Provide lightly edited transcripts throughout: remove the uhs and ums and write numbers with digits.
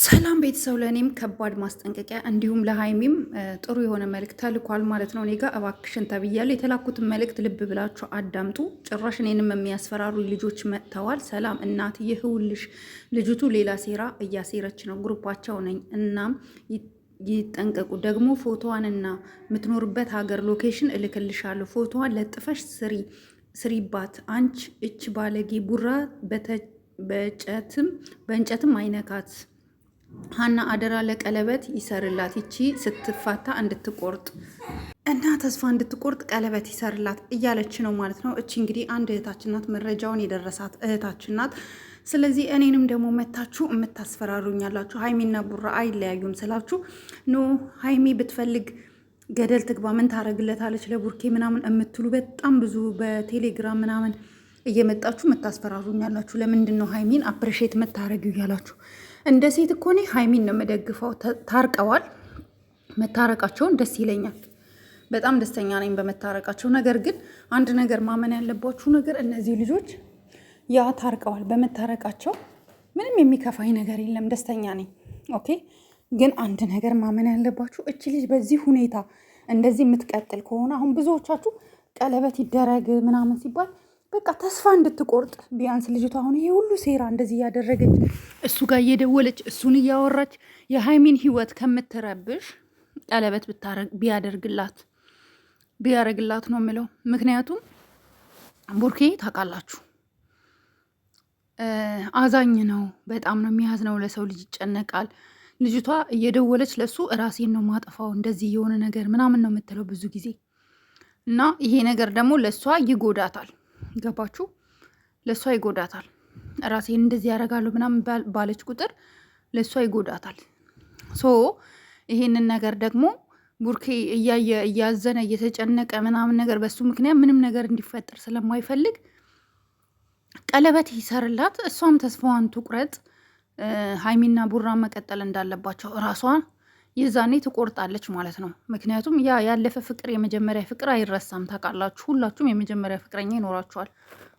ሰላም ቤተሰብ፣ ለእኔም ከባድ ማስጠንቀቂያ እንዲሁም ለሀይሚም ጥሩ የሆነ መልእክት ተልኳል ማለት ነው። እኔ ጋ እባክሽን ተብያለሁ። የተላኩትን መልእክት ልብ ብላችሁ አዳምጡ። ጭራሽ እኔንም የሚያስፈራሩ ልጆች መጥተዋል። ሰላም እናት ይህውልሽ፣ ልጅቱ ሌላ ሴራ እያሴረች ነው። ግሩፓቸው ነኝ። እናም ይጠንቀቁ። ደግሞ ፎቶዋንና የምትኖርበት ሀገር ሎኬሽን እልክልሻለሁ። ፎቶዋን ለጥፈሽ ስሪባት። አንቺ እች ባለጌ ቡራ በእንጨትም አይነካት። ሀና አደራ ለቀለበት ይሰርላት። ይቺ ስትፋታ እንድትቆርጥ እና ተስፋ እንድትቆርጥ ቀለበት ይሰርላት እያለች ነው ማለት ነው። እቺ እንግዲህ አንድ እህታችን ናት፣ መረጃውን የደረሳት እህታችን ናት። ስለዚህ እኔንም ደግሞ መታችሁ የምታስፈራሩኛላችሁ። ሀይሚና ቡራ አይለያዩም ስላችሁ ኖ ሀይሚ ብትፈልግ ገደል ትግባ፣ ምን ታረግለታለች ለቡርኬ ምናምን የምትሉ በጣም ብዙ በቴሌግራም ምናምን እየመጣችሁ የምታስፈራሩኛላችሁ። ለምንድን ነው ሀይሚን አፕሪሼት የምታረጊው እያላችሁ። እንደ ሴት እኮ እኔ ሀይሚን ነው የምደግፈው። ታርቀዋል፣ መታረቃቸውን ደስ ይለኛል። በጣም ደስተኛ ነኝ በመታረቃቸው። ነገር ግን አንድ ነገር ማመን ያለባችሁ ነገር እነዚህ ልጆች ያ ታርቀዋል፣ በመታረቃቸው ምንም የሚከፋኝ ነገር የለም፣ ደስተኛ ነኝ። ኦኬ። ግን አንድ ነገር ማመን ያለባችሁ እች ልጅ በዚህ ሁኔታ እንደዚህ የምትቀጥል ከሆነ አሁን ብዙዎቻችሁ ቀለበት ይደረግ ምናምን ሲባል በቃ ተስፋ እንድትቆርጥ ቢያንስ ልጅቷ አሁን ይሄ ሁሉ ሴራ እንደዚህ እያደረገች እሱ ጋር እየደወለች እሱን እያወራች የሀይሚን ህይወት ከምትረብሽ ቀለበት ቢያደርግላት ነው የምለው። ምክንያቱም ቡርኬ ታውቃላችሁ አዛኝ ነው፣ በጣም ነው የሚያዝነው፣ ለሰው ልጅ ይጨነቃል። ልጅቷ እየደወለች ለሱ እራሴን ነው ማጠፋው እንደዚህ የሆነ ነገር ምናምን ነው የምትለው ብዙ ጊዜ እና ይሄ ነገር ደግሞ ለእሷ ይጎዳታል። ገባችሁ? ለእሷ ይጎዳታል። ራሴን እንደዚህ ያደርጋሉ ምናምን ባለች ቁጥር ለእሷ ይጎዳታል። ሶ ይሄንን ነገር ደግሞ ቡርኬ እያየ እያዘነ እየተጨነቀ ምናምን ነገር በሱ ምክንያት ምንም ነገር እንዲፈጠር ስለማይፈልግ ቀለበት ይሰርላት፣ እሷም ተስፋዋን ትቁረጥ። ሀይሚና ቡራ መቀጠል እንዳለባቸው እራሷን የዛኔ ትቆርጣለች ማለት ነው። ምክንያቱም ያ ያለፈ ፍቅር የመጀመሪያ ፍቅር አይረሳም። ታውቃላችሁ፣ ሁላችሁም የመጀመሪያ ፍቅረኛ ይኖራችኋል።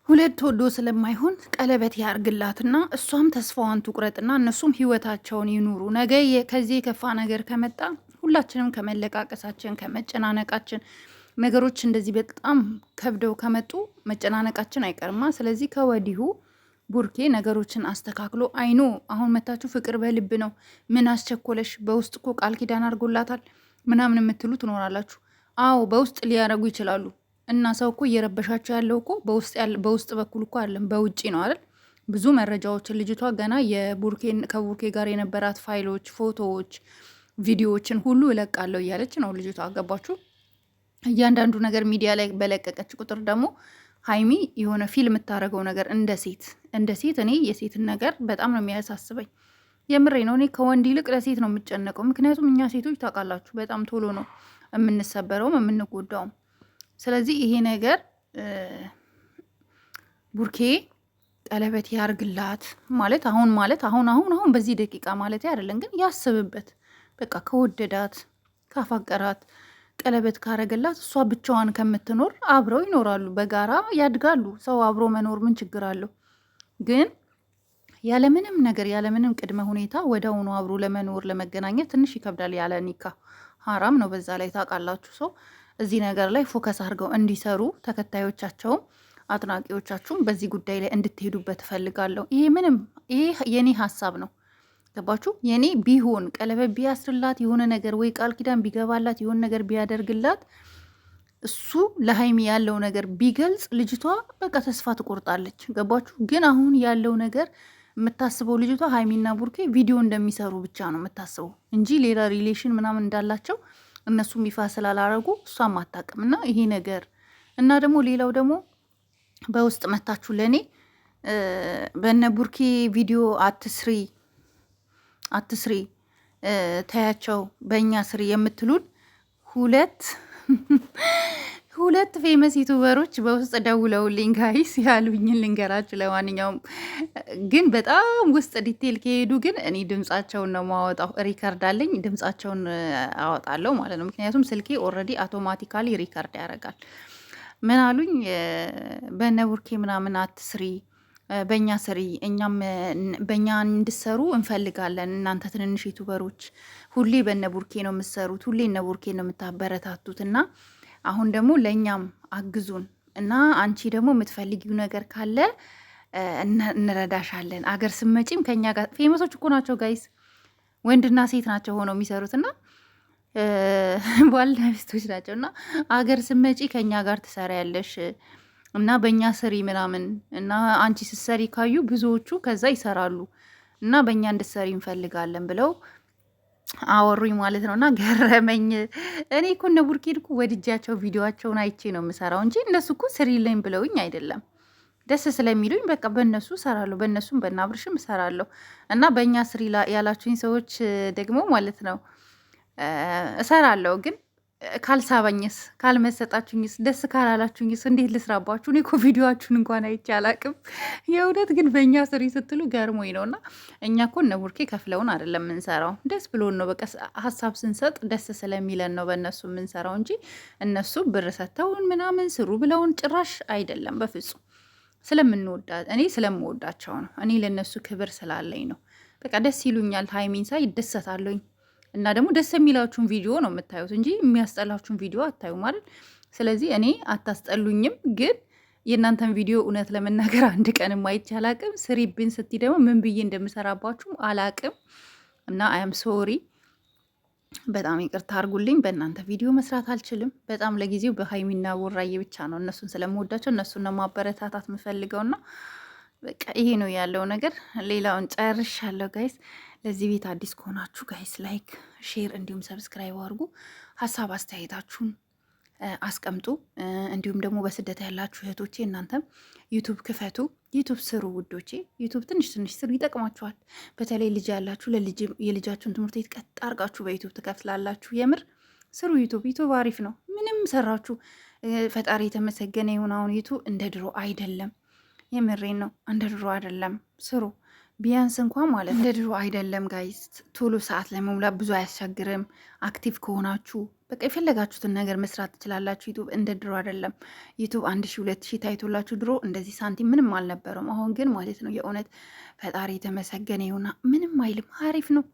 ሁለት ወዶ ስለማይሆን ቀለበት ያርግላትና እሷም ተስፋዋን ትቁረጥና እነሱም ህይወታቸውን ይኑሩ። ነገ ከዚህ የከፋ ነገር ከመጣ ሁላችንም ከመለቃቀሳችን ከመጨናነቃችን ነገሮች እንደዚህ በጣም ከብደው ከመጡ መጨናነቃችን አይቀርማ። ስለዚህ ከወዲሁ ቡርኬ ነገሮችን አስተካክሎ አይኖ አሁን መታችሁ ፍቅር በልብ ነው፣ ምን አስቸኮለሽ? በውስጥ እኮ ቃል ኪዳን አድርጎላታል ምናምን የምትሉ ትኖራላችሁ። አዎ በውስጥ ሊያረጉ ይችላሉ። እና ሰው እኮ እየረበሻቸው ያለው እኮ በውስጥ በኩል እኮ አለም፣ በውጭ ነው አይደል? ብዙ መረጃዎችን ልጅቷ ገና ከቡርኬ ጋር የነበራት ፋይሎች፣ ፎቶዎች፣ ቪዲዮዎችን ሁሉ እለቃለሁ እያለች ነው ልጅቷ። ገባችሁ? እያንዳንዱ ነገር ሚዲያ ላይ በለቀቀች ቁጥር ደግሞ ሀይሚ የሆነ ፊልም የምታደርገው ነገር እንደ ሴት እኔ የሴትን ነገር በጣም ነው የሚያሳስበኝ። የምሬ ነው። እኔ ከወንድ ይልቅ ለሴት ነው የምጨነቀው። ምክንያቱም እኛ ሴቶች ታውቃላችሁ በጣም ቶሎ ነው የምንሰበረውም የምንጎዳውም። ስለዚህ ይሄ ነገር ቡርኬ ቀለበት ያርግላት አሁን በዚህ ደቂቃ ማለት አይደለም፣ ግን ያስብበት። በቃ ከወደዳት ካፋቀራት ቀለበት ካረገላት እሷ ብቻዋን ከምትኖር አብረው ይኖራሉ፣ በጋራ ያድጋሉ። ሰው አብሮ መኖር ምን ችግር አለው? ግን ያለምንም ነገር ያለምንም ቅድመ ሁኔታ ወደውኑ አብሮ ለመኖር ለመገናኘት ትንሽ ይከብዳል። ያለ ኒካ ሀራም ነው በዛ ላይ ታውቃላችሁ። ሰው እዚህ ነገር ላይ ፎከስ አድርገው እንዲሰሩ ተከታዮቻቸውም አድናቂዎቻችሁም በዚህ ጉዳይ ላይ እንድትሄዱበት እፈልጋለሁ። ይሄ የኔ ሀሳብ ነው። ገባችሁ? የኔ ቢሆን ቀለበት ቢያስርላት የሆነ ነገር ወይ ቃል ኪዳን ቢገባላት የሆነ ነገር ቢያደርግላት እሱ ለሀይሚ ያለው ነገር ቢገልጽ ልጅቷ በቃ ተስፋ ትቆርጣለች። ገባችሁ? ግን አሁን ያለው ነገር የምታስበው ልጅቷ ሀይሚና ቡርኬ ቪዲዮ እንደሚሰሩ ብቻ ነው የምታስበው እንጂ ሌላ ሪሌሽን ምናምን እንዳላቸው እነሱም ይፋ ስላላረጉ እሷም አታውቅም። እና ይሄ ነገር እና ደግሞ ሌላው ደግሞ በውስጥ መታችሁ ለእኔ በነ ቡርኬ ቪዲዮ አትስሪ ታያቸው በእኛ ስሪ የምትሉን ሁለት ፌመስ ዩቱበሮች በውስጥ ደውለውልኝ ጋይስ ያሉኝን ልንገራችሁ። ለማንኛውም ግን በጣም ውስጥ ዲቴል ከሄዱ ግን እኔ ድምጻቸውን ነው ማወጣው። ሪከርድ አለኝ፣ ድምጻቸውን አወጣለሁ ማለት ነው። ምክንያቱም ስልኬ ኦልሬዲ አውቶማቲካሊ ሪከርድ ያደርጋል። ምን አሉኝ? በነ ቡርኬ ምናምን አትስሪ በእኛ ስሪ፣ እኛም በእኛ እንድሰሩ እንፈልጋለን። እናንተ ትንንሽ ዩቱበሮች ሁሌ በነ ቡርኬ ነው የምትሰሩት፣ ሁሌ እነ ቡርኬ ነው የምታበረታቱት እና አሁን ደግሞ ለእኛም አግዙን እና አንቺ ደግሞ የምትፈልጊው ነገር ካለ እንረዳሻለን። አገር ስመጪም ከኛ ጋር ፌመሶች እኮ ናቸው ጋይስ፣ ወንድና ሴት ናቸው ሆነው የሚሰሩት እና ባልና ሚስቶች ናቸው እና አገር ስመጪ ከኛ ጋር ትሰሪያለሽ እና በእኛ ስሪ ምናምን እና አንቺ ስትሰሪ ካዩ ብዙዎቹ ከዛ ይሰራሉ እና በእኛ እንድትሰሪ እንፈልጋለን ብለው አወሩኝ ማለት ነው። እና ገረመኝ። እኔ እኮ እነ ቡርኬድ እኮ ወድጃቸው ቪዲዮቸውን አይቼ ነው የምሰራው እንጂ እነሱ እኮ ስሪልኝ ብለውኝ አይደለም። ደስ ስለሚሉኝ በቃ በእነሱ እሰራለሁ፣ በእነሱም በእናብርሽም እሰራለሁ። እና በእኛ ስሪ ያላችሁኝ ሰዎች ደግሞ ማለት ነው እሰራለሁ ግን ካልሳበኝስ ካልመሰጣችሁኝስ ደስ ካላላችሁኝስ እንዴት ልስራባችሁ? እኔ እኮ ቪዲዮችሁን እንኳን አይቼ አላቅም። የእውነት ግን በእኛ ስሪ ስትሉ ገርሞኝ ነው። እና እኛ እኮ እነ ቡርኬ ከፍለውን አይደለም የምንሰራው፣ ደስ ብሎን ነው። በቃ ሀሳብ ስንሰጥ ደስ ስለሚለን ነው በእነሱ የምንሰራው እንጂ እነሱ ብር ሰጥተውን ምናምን ስሩ ብለውን ጭራሽ አይደለም፣ በፍጹም እኔ ስለምወዳቸው ነው። እኔ ለእነሱ ክብር ስላለኝ ነው። በቃ ደስ ይሉኛል። ሀይሚን ሳይ ይደሰታለኝ። እና ደግሞ ደስ የሚላችሁን ቪዲዮ ነው የምታዩት እንጂ የሚያስጠላችሁን ቪዲዮ አታዩ ማለት። ስለዚህ እኔ አታስጠሉኝም፣ ግን የእናንተን ቪዲዮ እውነት ለመናገር አንድ ቀን አይቼ አላቅም። ስሪብን ስትይ ደግሞ ምን ብዬ እንደምሰራባችሁ አላቅም። እና አያም ሶሪ፣ በጣም ይቅርታ አድርጉልኝ። በእናንተ ቪዲዮ መስራት አልችልም። በጣም ለጊዜው በሀይሚና ወራዬ ብቻ ነው እነሱን ስለምወዳቸው እነሱን ነው ማበረታታት የምፈልገውና በቃ ይሄ ነው ያለው ነገር። ሌላውን ጨርሻለሁ ጋይስ። ለዚህ ቤት አዲስ ከሆናችሁ ጋይስ ላይክ፣ ሼር እንዲሁም ሰብስክራይብ አድርጉ። ሀሳብ አስተያየታችሁን አስቀምጡ። እንዲሁም ደግሞ በስደት ያላችሁ እህቶቼ እናንተም ዩቱብ ክፈቱ፣ ዩቱብ ስሩ ውዶቼ። ዩቱብ ትንሽ ትንሽ ስሩ፣ ይጠቅማችኋል። በተለይ ልጅ ያላችሁ የልጃችሁን ትምህርት ቤት ቀጥ አርጋችሁ በዩቱብ ትከፍላላችሁ። የምር ስሩ። ዩቱብ አሪፍ ነው። ምንም ሰራችሁ ፈጣሪ የተመሰገነ ይሁን። አሁን ዩቱብ እንደ ድሮ አይደለም። የምሬን ነው። እንደ ድሮ አይደለም። ስሩ ቢያንስ እንኳን ማለት እንደ ድሮ አይደለም ጋይስ። ቶሎ ሰዓት ለመሙላት ብዙ አያስቸግርም። አክቲቭ ከሆናችሁ በቃ የፈለጋችሁትን ነገር መስራት ትችላላችሁ። ዩቱብ እንደ ድሮ አይደለም። ዩቱብ 1000 2000 ታይቶላችሁ ድሮ እንደዚህ ሳንቲም ምንም አልነበረም። አሁን ግን ማለት ነው የእውነት ፈጣሪ የተመሰገነ ይሁና ምንም አይልም። አሪፍ ነው፣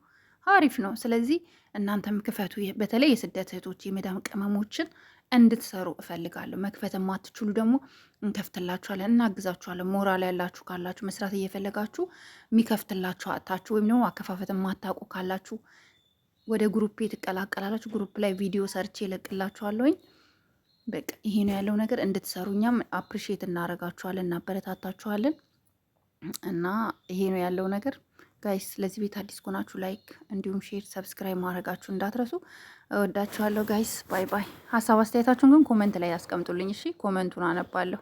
አሪፍ ነው። ስለዚህ እናንተም ክፈቱ። በተለይ የስደት እህቶች የመዳም ቅመሞችን እንድትሰሩ እፈልጋለሁ። መክፈት የማትችሉ ደግሞ እንከፍትላችኋለን፣ እናግዛችኋለን። ሞራል ያላችሁ ካላችሁ መስራት እየፈለጋችሁ የሚከፍትላችሁ አታችሁ ወይም ደግሞ አከፋፈት የማታውቁ ካላችሁ ወደ ግሩፕ ትቀላቀላላችሁ። ግሩፕ ላይ ቪዲዮ ሰርቼ ይለቅላችኋለሁኝ። በቃ ይሄ ነው ያለው ነገር። እንድትሰሩ እኛም አፕሪሺየት እናረጋችኋለን፣ እናበረታታችኋለን። እና ይሄ ነው ያለው ነገር ጋይስ። ለዚህ ቤት አዲስ ከሆናችሁ ላይክ እንዲሁም ሼር ሰብስክራይብ ማድረጋችሁ እንዳትረሱ። እወዳችኋለሁ ጋይስ። ባይ ባይ። ሀሳብ አስተያየታችሁን ግን ኮመንት ላይ ያስቀምጡልኝ እሺ። ኮመንቱን አነባለሁ።